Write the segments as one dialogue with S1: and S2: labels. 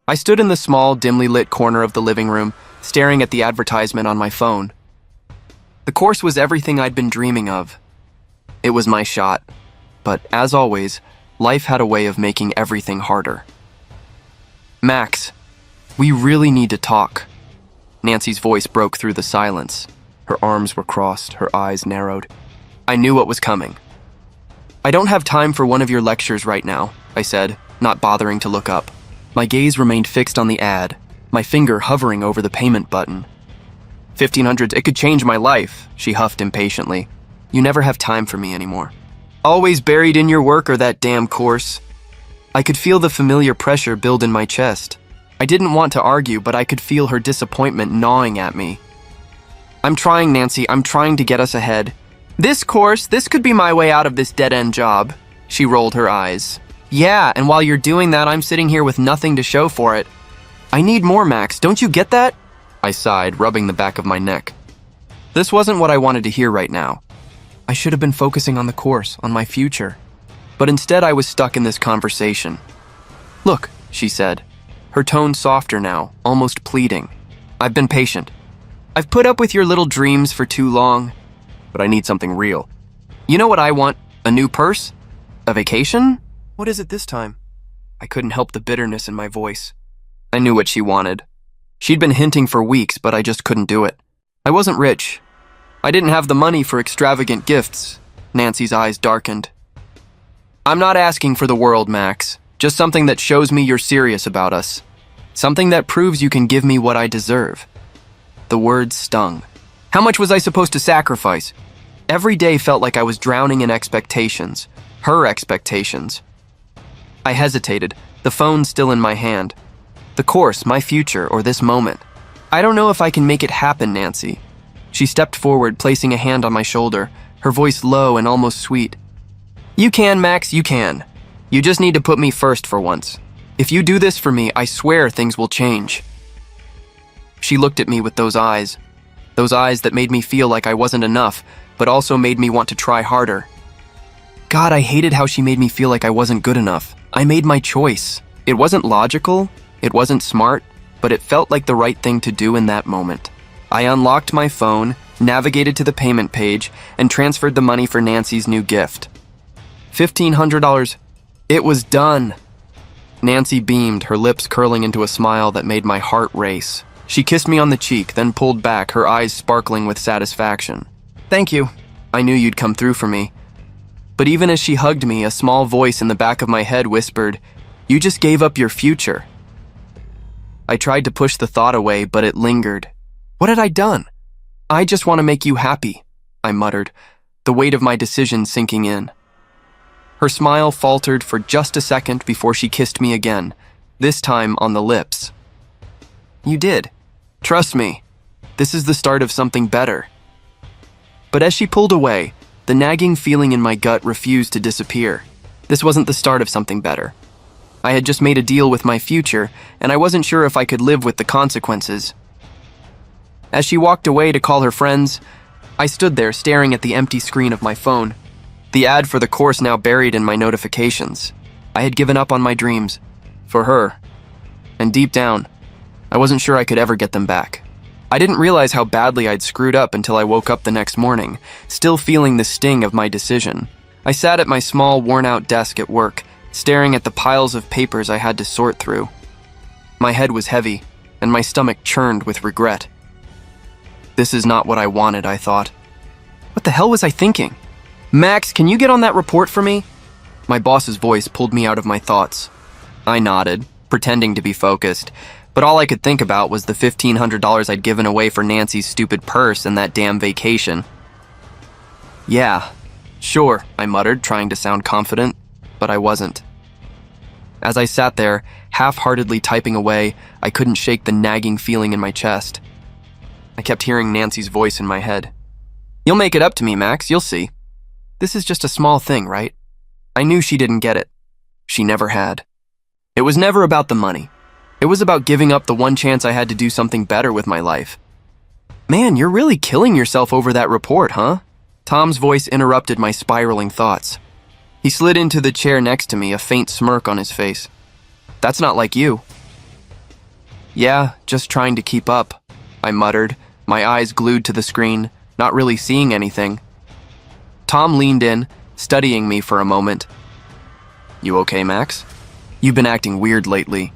S1: I stood in the small, dimly lit corner of the living room, staring at the advertisement on my phone. The course was everything I'd been dreaming of. It was my shot. But as always, life had a way of making everything harder. Max, we really need to talk. Nancy's voice broke through the silence. Her arms were crossed, her eyes narrowed. I knew what was coming. I don't have time for one of your lectures right now, I said, not bothering to look up. My gaze remained fixed on the ad, my finger hovering over the payment button. 1,500, it could change my life, she huffed impatiently. You never have time for me anymore. Always buried in your work or that damn course. I could feel the familiar pressure build in my chest. I didn't want to argue, but I could feel her disappointment gnawing at me. I'm trying, Nancy, I'm trying to get us ahead. This could be my way out of this dead-end job. She rolled her eyes. Yeah, and while you're doing that, I'm sitting here with nothing to show for it. I need more, Max, don't you get that? I sighed, rubbing the back of my neck. This wasn't what I wanted to hear right now. I should have been focusing on the course, on my future. But instead I was stuck in this conversation. Look, she said, her tone softer now, almost pleading. I've been patient. I've put up with your little dreams for too long, but I need something real. You know what I want? A new purse? A vacation? What is it this time? I couldn't help the bitterness in my voice. I knew what she wanted. She'd been hinting for weeks, but I just couldn't do it. I wasn't rich. I didn't have the money for extravagant gifts. Nancy's eyes darkened. I'm not asking for the world, Max. Just something that shows me you're serious about us. Something that proves you can give me what I deserve. The words stung. How much was I supposed to sacrifice? Every day felt like I was drowning in expectations. Her expectations. I hesitated, the phone still in my hand. The course, my future, or this moment. I don't know if I can make it happen, Nancy. She stepped forward, placing a hand on my shoulder, her voice low and almost sweet. You can, Max, you can. You just need to put me first for once. If you do this for me, I swear things will change. She looked at me with those eyes that made me feel like I wasn't enough, but also made me want to try harder. God, I hated how she made me feel like I wasn't good enough. I made my choice. It wasn't logical, it wasn't smart, but it felt like the right thing to do in that moment. I unlocked my phone, navigated to the payment page, and transferred the money for Nancy's new gift. $1,500. It was done. Nancy beamed, her lips curling into a smile that made my heart race. She kissed me on the cheek, then pulled back, her eyes sparkling with satisfaction. Thank you. I knew you'd come through for me. But even as she hugged me, a small voice in the back of my head whispered, You just gave up your future. I tried to push the thought away, but it lingered. What had I done? I just want to make you happy, I muttered, the weight of my decision sinking in. Her smile faltered for just a second before she kissed me again, this time on the lips. You did. Trust me. This is the start of something better. But as she pulled away, the nagging feeling in my gut refused to disappear. This wasn't the start of something better. I had just made a deal with my future, and I wasn't sure if I could live with the consequences. As she walked away to call her friends, I stood there staring at the empty screen of my phone, the ad for the course now buried in my notifications. I had given up on my dreams. For her. And deep down, I wasn't sure I could ever get them back. I didn't realize how badly I'd screwed up until I woke up the next morning, still feeling the sting of my decision. I sat at my small, worn-out desk at work, staring at the piles of papers I had to sort through. My head was heavy, and my stomach churned with regret. This is not what I wanted, I thought. What the hell was I thinking? Max, can you get on that report for me? My boss's voice pulled me out of my thoughts. I nodded, pretending to be focused, but all I could think about was the $1,500 I'd given away for Nancy's stupid purse and that damn vacation. Yeah, sure, I muttered, trying to sound confident, but I wasn't. As I sat there, half-heartedly typing away, I couldn't shake the nagging feeling in my chest. I kept hearing Nancy's voice in my head. You'll make it up to me, Max, you'll see. This is just a small thing, right? I knew she didn't get it. She never had. It was never about the money. It was about giving up the one chance I had to do something better with my life. Man, you're really killing yourself over that report, huh? Tom's voice interrupted my spiraling thoughts. He slid into the chair next to me, a faint smirk on his face. That's not like you. Yeah, just trying to keep up, I muttered, my eyes glued to the screen, not really seeing anything. Tom leaned in, studying me for a moment. You okay, Max? You've been acting weird lately.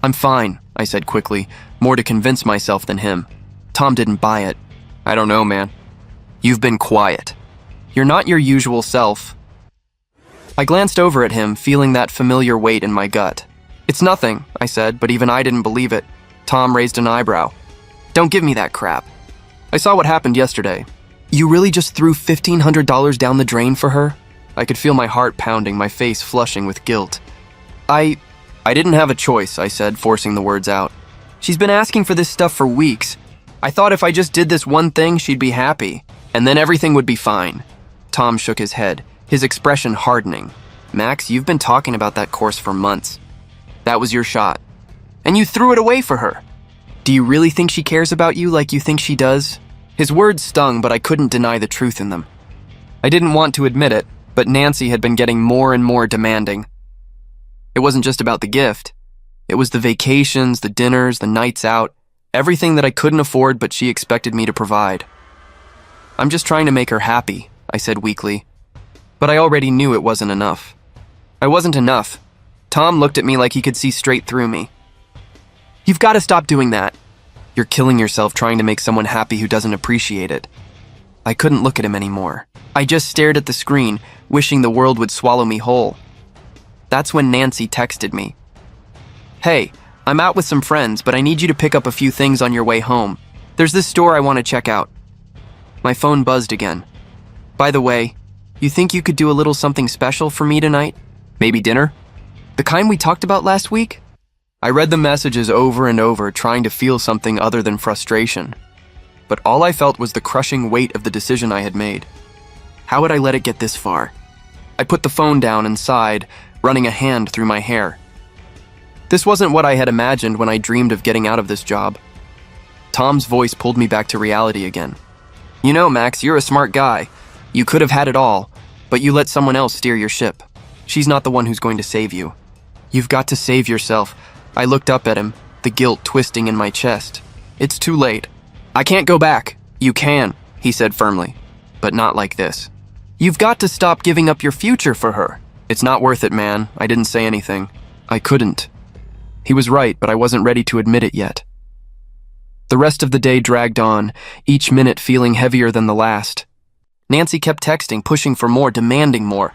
S1: I'm fine, I said quickly, more to convince myself than him. Tom didn't buy it. I don't know, man. You've been quiet. You're not your usual self. I glanced over at him, feeling that familiar weight in my gut. It's nothing, I said, but even I didn't believe it. Tom raised an eyebrow. Don't give me that crap. I saw what happened yesterday. You really just threw $1,500 down the drain for her? I could feel my heart pounding, my face flushing with guilt. I didn't have a choice, I said, forcing the words out. She's been asking for this stuff for weeks. I thought if I just did this one thing, she'd be happy, and then everything would be fine. Tom shook his head, his expression hardening. Max, you've been talking about that course for months. That was your shot. And you threw it away for her. Do you really think she cares about you like you think she does? His words stung, but I couldn't deny the truth in them. I didn't want to admit it, but Nancy had been getting more and more demanding. It wasn't just about the gift. It was the vacations, the dinners, the nights out, everything that I couldn't afford but she expected me to provide. I'm just trying to make her happy, I said weakly. But I already knew it wasn't enough. I wasn't enough. Tom looked at me like he could see straight through me. You've got to stop doing that. You're killing yourself trying to make someone happy who doesn't appreciate it. I couldn't look at him anymore. I just stared at the screen, wishing the world would swallow me whole. That's when Nancy texted me. Hey, I'm out with some friends, but I need you to pick up a few things on your way home. There's this store I want to check out. My phone buzzed again. By the way, you think you could do a little something special for me tonight? Maybe dinner? The kind we talked about last week? I read the messages over and over, trying to feel something other than frustration. But all I felt was the crushing weight of the decision I had made. How had I let it get this far? I put the phone down and sighed, running a hand through my hair. This wasn't what I had imagined when I dreamed of getting out of this job. Tom's voice pulled me back to reality again. You know, Max, you're a smart guy. You could have had it all, but you let someone else steer your ship. She's not the one who's going to save you. You've got to save yourself. I looked up at him, the guilt twisting in my chest. It's too late. I can't go back. You can, he said firmly, but not like this. You've got to stop giving up your future for her. It's not worth it, man. I didn't say anything. I couldn't. He was right, but I wasn't ready to admit it yet. The rest of the day dragged on, each minute feeling heavier than the last. Nancy kept texting, pushing for more, demanding more.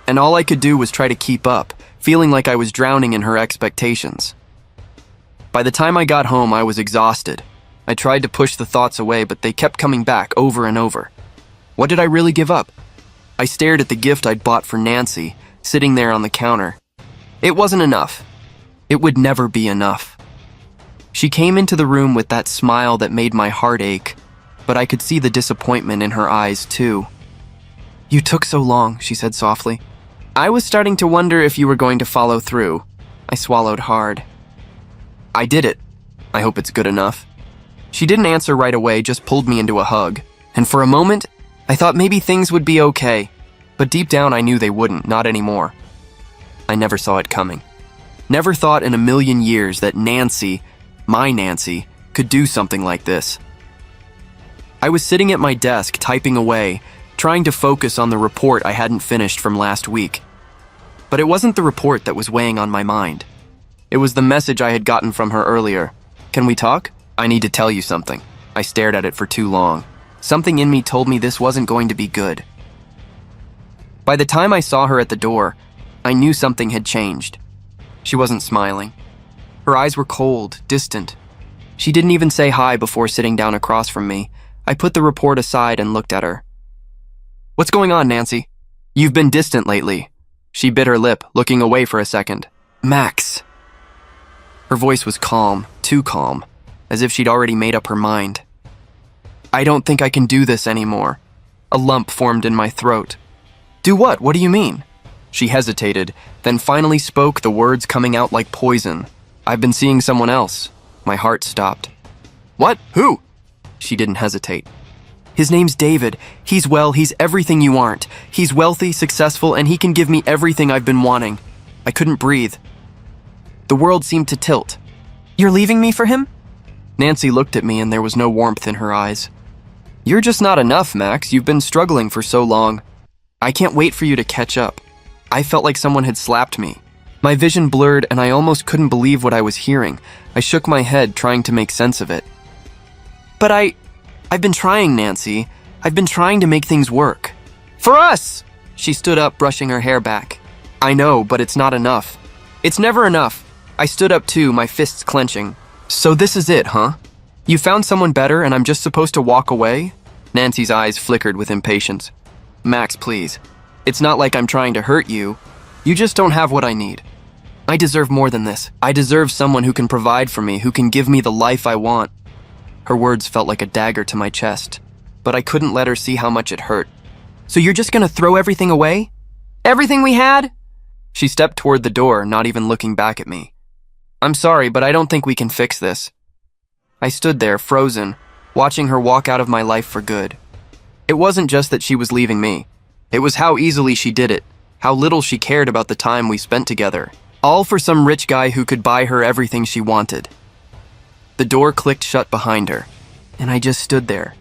S1: And all I could do was try to keep up, feeling like I was drowning in her expectations. By the time I got home, I was exhausted. I tried to push the thoughts away, but they kept coming back over and over. What did I really give up? I stared at the gift I'd bought for Nancy, sitting there on the counter. It wasn't enough. It would never be enough. She came into the room with that smile that made my heart ache, but I could see the disappointment in her eyes, too. You took so long, she said softly. I was starting to wonder if you were going to follow through. I swallowed hard. I did it. I hope it's good enough. She didn't answer right away, just pulled me into a hug. And for a moment, I thought maybe things would be okay. But deep down, I knew they wouldn't, not anymore. I never saw it coming. Never thought in a million years that Nancy, my Nancy, could do something like this. I was sitting at my desk, typing away, trying to focus on the report I hadn't finished from last week. But it wasn't the report that was weighing on my mind. It was the message I had gotten from her earlier. Can we talk? I need to tell you something. I stared at it for too long. Something in me told me this wasn't going to be good. By the time I saw her at the door, I knew something had changed. She wasn't smiling. Her eyes were cold, distant. She didn't even say hi before sitting down across from me. I put the report aside and looked at her. What's going on, Nancy? You've been distant lately. She bit her lip, looking away for a second. Max. Her voice was calm, too calm, as if she'd already made up her mind. I don't think I can do this anymore. A lump formed in my throat. Do what? What do you mean? She hesitated, then finally spoke, the words coming out like poison. I've been seeing someone else. My heart stopped. What? Who? She didn't hesitate. His name's David. He's he's everything you aren't. He's wealthy, successful, and he can give me everything I've been wanting. I couldn't breathe. The world seemed to tilt. You're leaving me for him? Nancy looked at me and there was no warmth in her eyes. You're just not enough, Max. You've been struggling for so long. I can't wait for you to catch up. I felt like someone had slapped me. My vision blurred and I almost couldn't believe what I was hearing. I shook my head, trying to make sense of it. But I've been trying, Nancy. I've been trying to make things work. For us! She stood up, brushing her hair back. I know, but it's not enough. It's never enough. I stood up too, my fists clenching. So this is it, huh? You found someone better and I'm just supposed to walk away? Nancy's eyes flickered with impatience. Max, please. It's not like I'm trying to hurt you. You just don't have what I need. I deserve more than this. I deserve someone who can provide for me, who can give me the life I want. Her words felt like a dagger to my chest, but I couldn't let her see how much it hurt. So you're just gonna throw everything away? Everything we had? She stepped toward the door, not even looking back at me. I'm sorry, but I don't think we can fix this. I stood there, frozen, watching her walk out of my life for good. It wasn't just that she was leaving me. It was how easily she did it, how little she cared about the time we spent together, all for some rich guy who could buy her everything she wanted. The door clicked shut behind her, and I just stood there.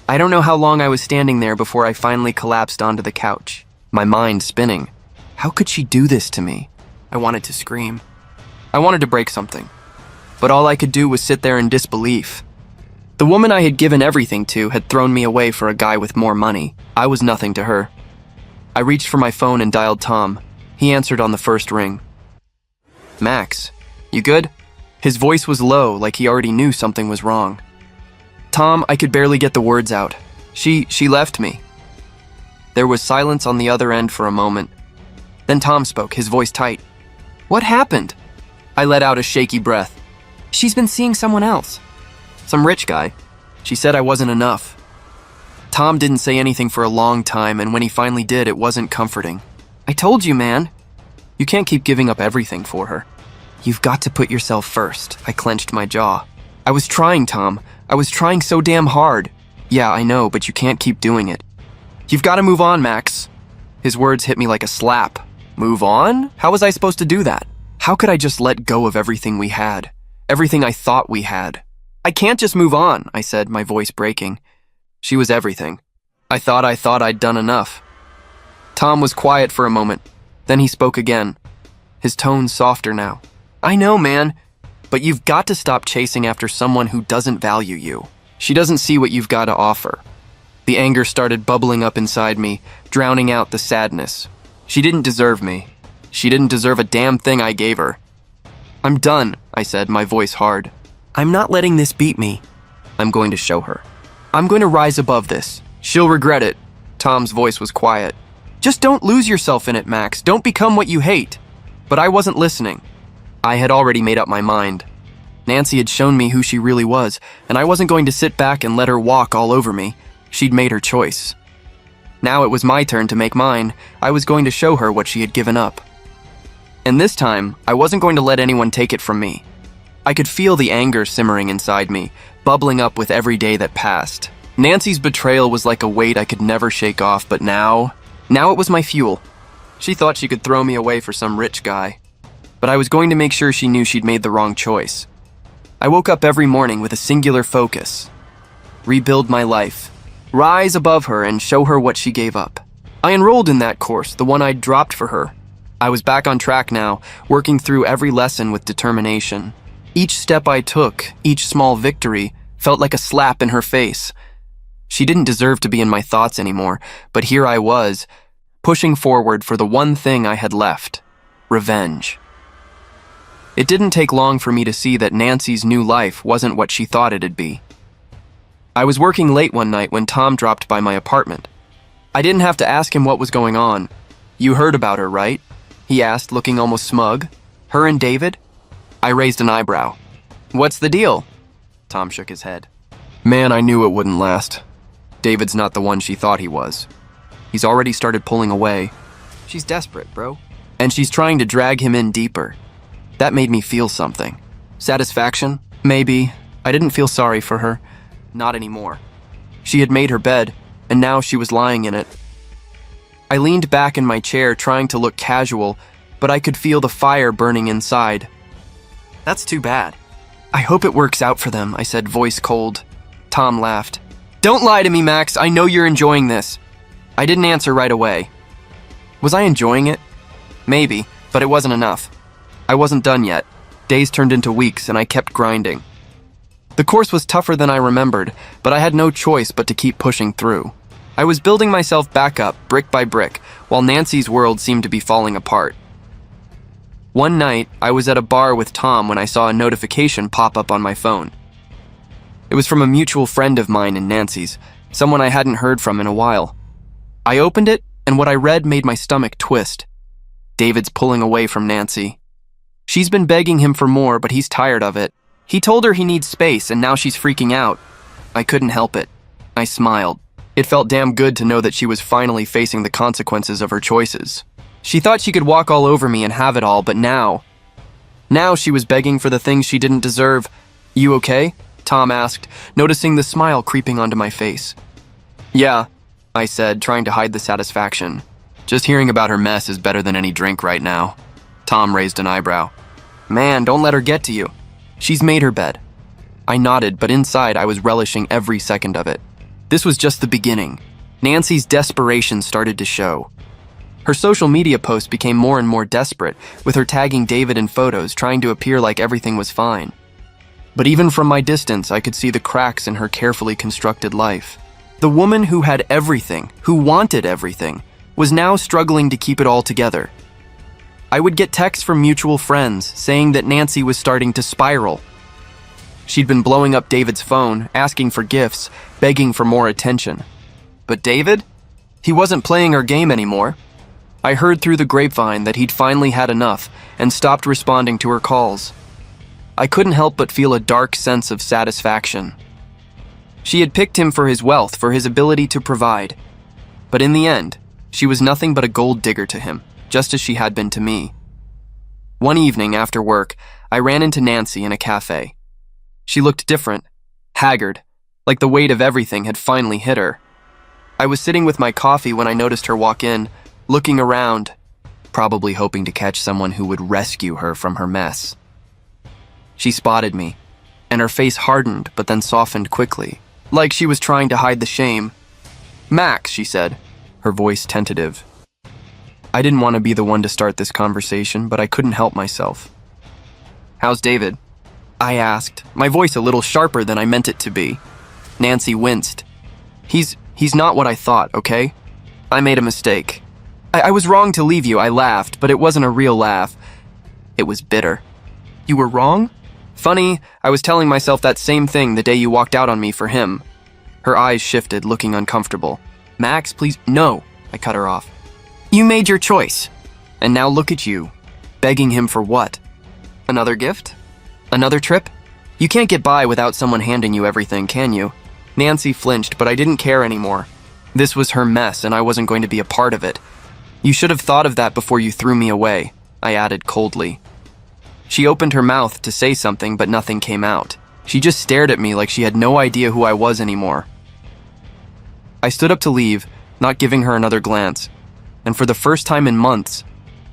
S1: I don't know how long I was standing there before I finally collapsed onto the couch, my mind spinning. How could she do this to me? I wanted to scream. I wanted to break something, but all I could do was sit there in disbelief. The woman I had given everything to had thrown me away for a guy with more money. I was nothing to her. I reached for my phone and dialed Tom. He answered on the first ring. Max, you good? His voice was low, like he already knew something was wrong. Tom, I could barely get the words out. She left me. There was silence on the other end for a moment. Then Tom spoke, his voice tight. What happened? I let out a shaky breath. She's been seeing someone else. Some rich guy. She said I wasn't enough. Tom didn't say anything for a long time, and when he finally did, it wasn't comforting. I told you, man. You can't keep giving up everything for her. You've got to put yourself first. I clenched my jaw. I was trying, Tom. I was trying so damn hard. Yeah, I know, but you can't keep doing it. You've got to move on, Max. His words hit me like a slap. Move on? How was I supposed to do that? How could I just let go of everything we had? Everything I thought we had? I can't just move on, I said, my voice breaking. She was everything. I thought I'd done enough. Tom was quiet for a moment. Then he spoke again. His tone softer now. I know, man, but you've got to stop chasing after someone who doesn't value you. She doesn't see what you've got to offer. The anger started bubbling up inside me, drowning out the sadness. She didn't deserve me. She didn't deserve a damn thing I gave her. I'm done, I said, my voice hard. I'm not letting this beat me. I'm going to show her. I'm going to rise above this. She'll regret it. Tom's voice was quiet. Just don't lose yourself in it, Max. Don't become what you hate. But I wasn't listening. I had already made up my mind. Nancy had shown me who she really was, and I wasn't going to sit back and let her walk all over me. She'd made her choice. Now it was my turn to make mine. I was going to show her what she had given up. And this time, I wasn't going to let anyone take it from me. I could feel the anger simmering inside me, bubbling up with every day that passed. Nancy's betrayal was like a weight I could never shake off, but now it was my fuel. She thought she could throw me away for some rich guy. But I was going to make sure she knew she'd made the wrong choice. I woke up every morning with a singular focus. Rebuild my life. Rise above her and show her what she gave up. I enrolled in that course, the one I'd dropped for her. I was back on track now, working through every lesson with determination. Each step I took, each small victory, felt like a slap in her face. She didn't deserve to be in my thoughts anymore, but here I was, pushing forward for the one thing I had left: revenge. It didn't take long for me to see that Nancy's new life wasn't what she thought it'd be. I was working late one night when Tom dropped by my apartment. I didn't have to ask him what was going on. You heard about her, right? He asked, looking almost smug. Her and David? I raised an eyebrow. What's the deal? Tom shook his head. Man, I knew it wouldn't last. David's not the one she thought he was. He's already started pulling away. She's desperate, bro. And she's trying to drag him in deeper. That made me feel something. Satisfaction? Maybe. I didn't feel sorry for her. Not anymore. She had made her bed, and now she was lying in it. I leaned back in my chair, trying to look casual, but I could feel the fire burning inside. That's too bad. I hope it works out for them, I said, voice cold. Tom laughed. Don't lie to me, Max. I know you're enjoying this. I didn't answer right away. Was I enjoying it? Maybe, but it wasn't enough. I wasn't done yet. Days turned into weeks, and I kept grinding. The course was tougher than I remembered, but I had no choice but to keep pushing through. I was building myself back up, brick by brick, while Nancy's world seemed to be falling apart. One night, I was at a bar with Tom when I saw a notification pop up on my phone. It was from a mutual friend of mine and Nancy's, someone I hadn't heard from in a while. I opened it, and what I read made my stomach twist. David's pulling away from Nancy. She's been begging him for more, but he's tired of it. He told her he needs space, and now she's freaking out. I couldn't help it. I smiled. It felt damn good to know that she was finally facing the consequences of her choices. She thought she could walk all over me and have it all, but now she was begging for the things she didn't deserve. You okay? Tom asked, noticing the smile creeping onto my face. Yeah, I said, trying to hide the satisfaction. Just hearing about her mess is better than any drink right now. Tom raised an eyebrow. Man, don't let her get to you. She's made her bed. I nodded, but inside I was relishing every second of it. This was just the beginning. Nancy's desperation started to show. Her social media posts became more and more desperate, with her tagging David in photos, trying to appear like everything was fine. But even from my distance, I could see the cracks in her carefully constructed life. The woman who had everything, who wanted everything, was now struggling to keep it all together. I would get texts from mutual friends saying that Nancy was starting to spiral. She'd been blowing up David's phone, asking for gifts, begging for more attention. But David? He wasn't playing her game anymore. I heard through the grapevine that he'd finally had enough and stopped responding to her calls. I couldn't help but feel a dark sense of satisfaction. She had picked him for his wealth, for his ability to provide. But in the end, she was nothing but a gold digger to him, just as she had been to me. One evening after work, I ran into Nancy in a cafe. She looked different, haggard, like the weight of everything had finally hit her. I was sitting with my coffee when I noticed her walk in, looking around, probably hoping to catch someone who would rescue her from her mess. She spotted me, and her face hardened but then softened quickly, like she was trying to hide the shame. Max, she said, her voice tentative. I didn't want to be the one to start this conversation, but I couldn't help myself. How's David? I asked, my voice a little sharper than I meant it to be. Nancy winced. He's not what I thought, okay? I made a mistake. I was wrong to leave you, I laughed, but it wasn't a real laugh. It was bitter. You were wrong? Funny, I was telling myself that same thing the day you walked out on me for him. Her eyes shifted, looking uncomfortable. Max, please, no, I cut her off. You made your choice. And now look at you. Begging him for what? Another gift? Another trip? You can't get by without someone handing you everything, can you? Nancy flinched, but I didn't care anymore. This was her mess, and I wasn't going to be a part of it. You should have thought of that before you threw me away, I added coldly. She opened her mouth to say something, but nothing came out. She just stared at me like she had no idea who I was anymore. I stood up to leave, not giving her another glance, and for the first time in months,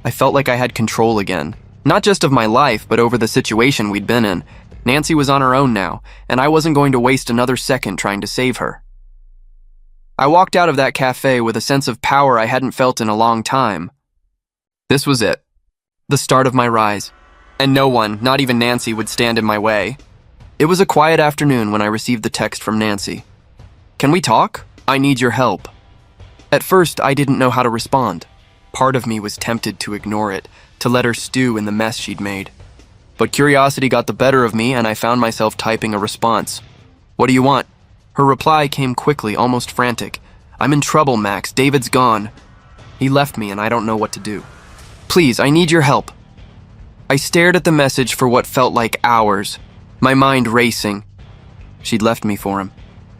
S1: I felt like I had control again. Not just of my life, but over the situation we'd been in. Nancy was on her own now, and I wasn't going to waste another second trying to save her. I walked out of that cafe with a sense of power I hadn't felt in a long time. This was it. The start of my rise. And no one, not even Nancy, would stand in my way. It was a quiet afternoon when I received the text from Nancy. Can we talk? I need your help. At first, I didn't know how to respond. Part of me was tempted to ignore it, to let her stew in the mess she'd made. But curiosity got the better of me, and I found myself typing a response. What do you want? Her reply came quickly, almost frantic. I'm in trouble, Max. David's gone. He left me, and I don't know what to do. Please, I need your help. I stared at the message for what felt like hours, my mind racing. She'd left me for him.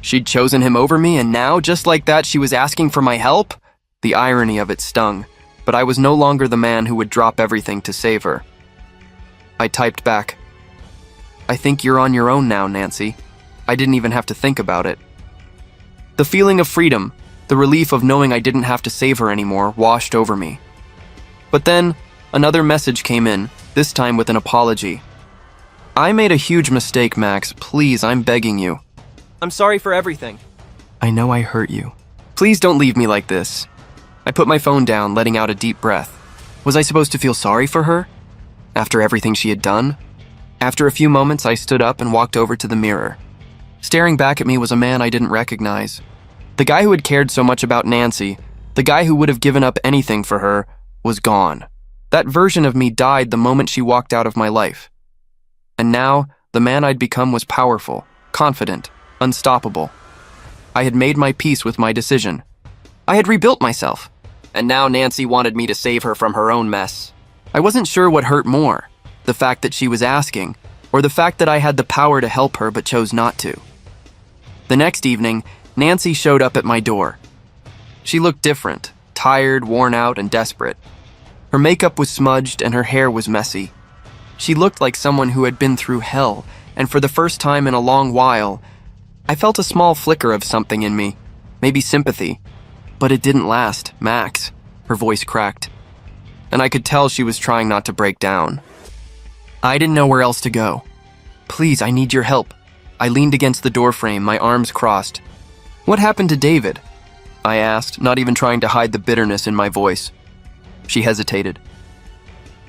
S1: She'd chosen him over me, and now, just like that, she was asking for my help? The irony of it stung, but I was no longer the man who would drop everything to save her. I typed back, I think you're on your own now, Nancy. I didn't even have to think about it. The feeling of freedom, the relief of knowing I didn't have to save her anymore, washed over me. But then, another message came in, this time with an apology. I made a huge mistake, Max. Please, I'm begging you.
S2: I'm sorry for everything.
S1: I know I hurt you. Please don't leave me like this. I put my phone down, letting out a deep breath. Was I supposed to feel sorry for her? After everything she had done? After a few moments, I stood up and walked over to the mirror. Staring back at me was a man I didn't recognize. The guy who had cared so much about Nancy, the guy who would have given up anything for her, was gone. That version of me died the moment she walked out of my life. And now, the man I'd become was powerful, confident, unstoppable. I had made my peace with my decision. I had rebuilt myself. And now Nancy wanted me to save her from her own mess. I wasn't sure what hurt more, the fact that she was asking, or the fact that I had the power to help her but chose not to. The next evening, Nancy showed up at my door. She looked different, tired, worn out, and desperate. Her makeup was smudged and her hair was messy. She looked like someone who had been through hell, and for the first time in a long while, I felt a small flicker of something in me, maybe sympathy. But it didn't last, Max. Her voice cracked. And I could tell she was trying not to break down. I didn't know where else to go. Please, I need your help. I leaned against the doorframe, my arms crossed. What happened to David? I asked, not even trying to hide the bitterness in my voice. She hesitated.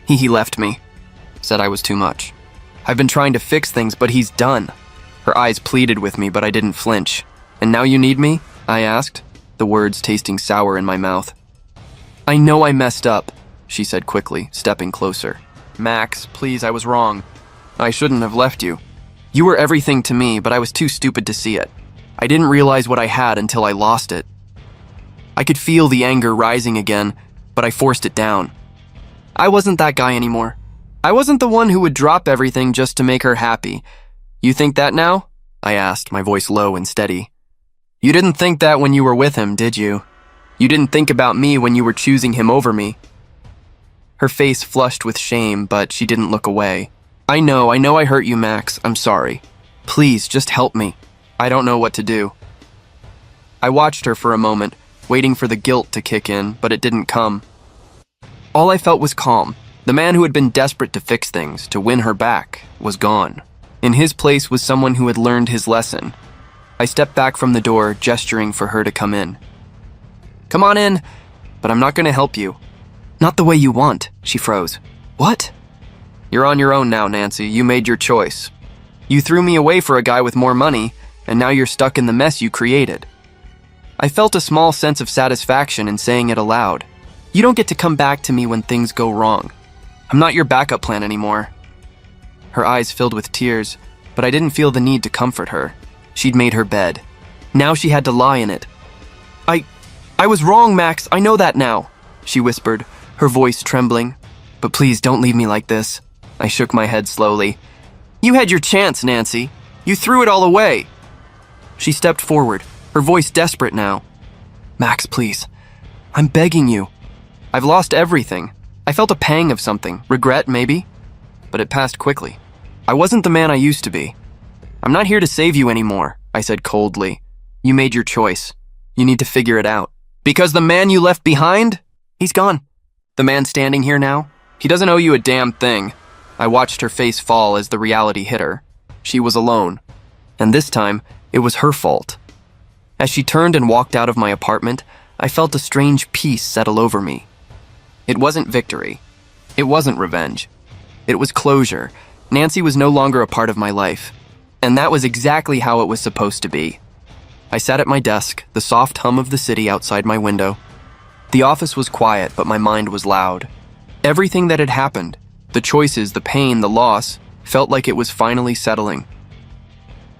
S1: He left me. Said I was too much. I've been trying to fix things, but he's done. Her eyes pleaded with me, but I didn't flinch. And now you need me? I asked, the words tasting sour in my mouth. I know I messed up, she said quickly, stepping closer. Max, please, I was wrong. I shouldn't have left you. You were everything to me, but I was too stupid to see it. I didn't realize what I had until I lost it. I could feel the anger rising again, but I forced it down. I wasn't that guy anymore. I wasn't the one who would drop everything just to make her happy. You think that now? I asked, my voice low and steady. You didn't think that when you were with him, did you? You didn't think about me when you were choosing him over me. Her face flushed with shame, but she didn't look away. I know I hurt you, Max. I'm sorry. Please, just help me. I don't know what to do. I watched her for a moment, waiting for the guilt to kick in, but it didn't come. All I felt was calm. The man who had been desperate to fix things, to win her back, was gone. In his place was someone who had learned his lesson. I stepped back from the door, gesturing for her to come in. Come on in, but I'm not going to help you. Not the way you want, she froze. What? You're on your own now, Nancy. You made your choice. You threw me away for a guy with more money, and now you're stuck in the mess you created. I felt a small sense of satisfaction in saying it aloud. You don't get to come back to me when things go wrong. I'm not your backup plan anymore. Her eyes filled with tears, but I didn't feel the need to comfort her. She'd made her bed. Now she had to lie in it. I was wrong, Max. I know that now, she whispered, her voice trembling. But please don't leave me like this. I shook my head slowly. You had your chance, Nancy. You threw it all away. She stepped forward, her voice desperate now. Max, please. I'm begging you. I've lost everything. I felt a pang of something, regret maybe, but it passed quickly. I wasn't the man I used to be. I'm not here to save you anymore, I said coldly. You made your choice. You need to figure it out. Because the man you left behind, he's gone. The man standing here now, he doesn't owe you a damn thing. I watched her face fall as the reality hit her. She was alone. And this time, it was her fault. As she turned and walked out of my apartment, I felt a strange peace settle over me. It wasn't victory. It wasn't revenge. It was closure. Nancy was no longer a part of my life. And that was exactly how it was supposed to be. I sat at my desk, the soft hum of the city outside my window. The office was quiet, but my mind was loud. Everything that had happened, the choices, the pain, the loss, felt like it was finally settling.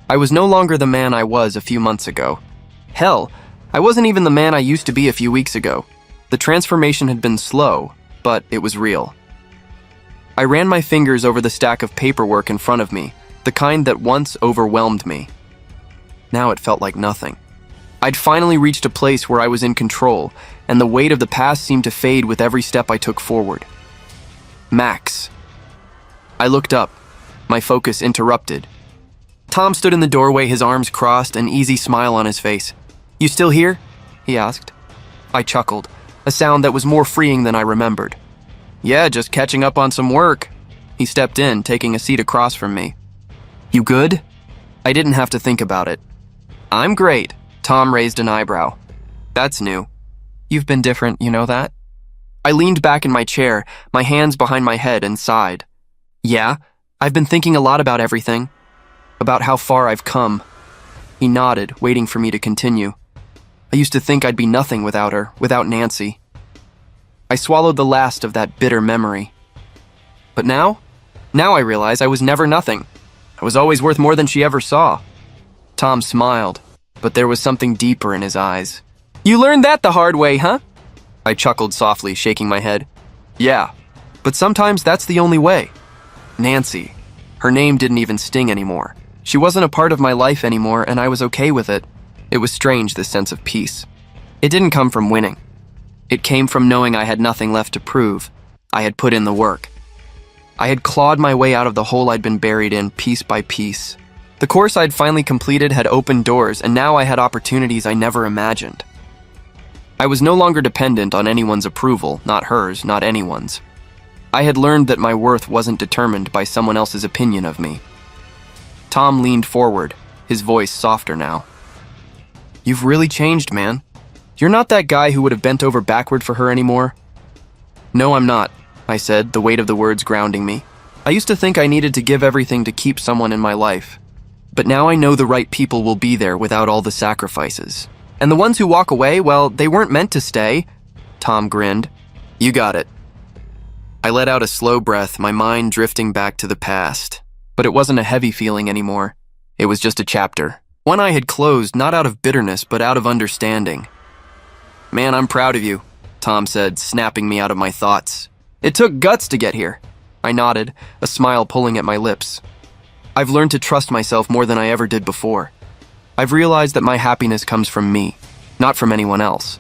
S1: I was no longer the man I was a few months ago. Hell, I wasn't even the man I used to be a few weeks ago. The transformation had been slow, but it was real. I ran my fingers over the stack of paperwork in front of me, the kind that once overwhelmed me. Now it felt like nothing. I'd finally reached a place where I was in control, and the weight of the past seemed to fade with every step I took forward. Max. I looked up, my focus interrupted. Tom stood in the doorway, his arms crossed, an easy smile on his face. You still here? He asked. I chuckled, a sound that was more freeing than I remembered. Yeah, just catching up on some work. He stepped in, taking a seat across from me. "You good?" I didn't have to think about it. "I'm great." Tom raised an eyebrow. "That's new. You've been different, you know that?" I leaned back in my chair, my hands behind my head, and sighed. "Yeah, I've been thinking a lot about everything. About how far I've come." He nodded, waiting for me to continue. I used to think I'd be nothing without her, without Nancy. I swallowed the last of that bitter memory. But now I realize I was never nothing. I was always worth more than she ever saw. Tom smiled, but there was something deeper in his eyes. "You learned that the hard way, huh?" I chuckled softly, shaking my head. "Yeah, but sometimes that's the only way." Nancy. Her name didn't even sting anymore. She wasn't a part of my life anymore, and I was okay with it. It was strange, this sense of peace. It didn't come from winning. It came from knowing I had nothing left to prove. I had put in the work. I had clawed my way out of the hole I'd been buried in, piece by piece. The course I'd finally completed had opened doors, and now I had opportunities I never imagined. I was no longer dependent on anyone's approval, not hers, not anyone's. I had learned that my worth wasn't determined by someone else's opinion of me. Tom leaned forward, his voice softer now. "You've really changed, man. You're not that guy who would have bent over backward for her anymore." "No, I'm not," I said, the weight of the words grounding me. "I used to think I needed to give everything to keep someone in my life. But now I know the right people will be there without all the sacrifices. And the ones who walk away, well, they weren't meant to stay." Tom grinned. "You got it." I let out a slow breath, my mind drifting back to the past. But it wasn't a heavy feeling anymore. It was just a chapter. One I had closed, not out of bitterness, but out of understanding. "Man, I'm proud of you," Tom said, snapping me out of my thoughts. "It took guts to get here." I nodded, a smile pulling at my lips. "I've learned to trust myself more than I ever did before. I've realized that my happiness comes from me, not from anyone else."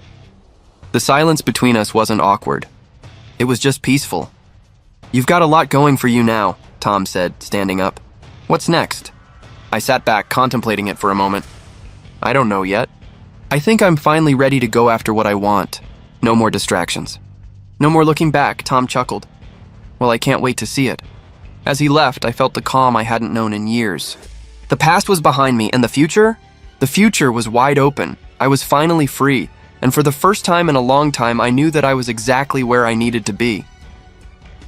S1: The silence between us wasn't awkward. It was just peaceful. "You've got a lot going for you now," Tom said, standing up. "What's next?" I sat back, contemplating it for a moment. "I don't know yet. I think I'm finally ready to go after what I want. No more distractions." "No more looking back," Tom chuckled. "Well, I can't wait to see it." As he left, I felt the calm I hadn't known in years. The past was behind me, and the future? The future was wide open. I was finally free, and for the first time in a long time, I knew that I was exactly where I needed to be.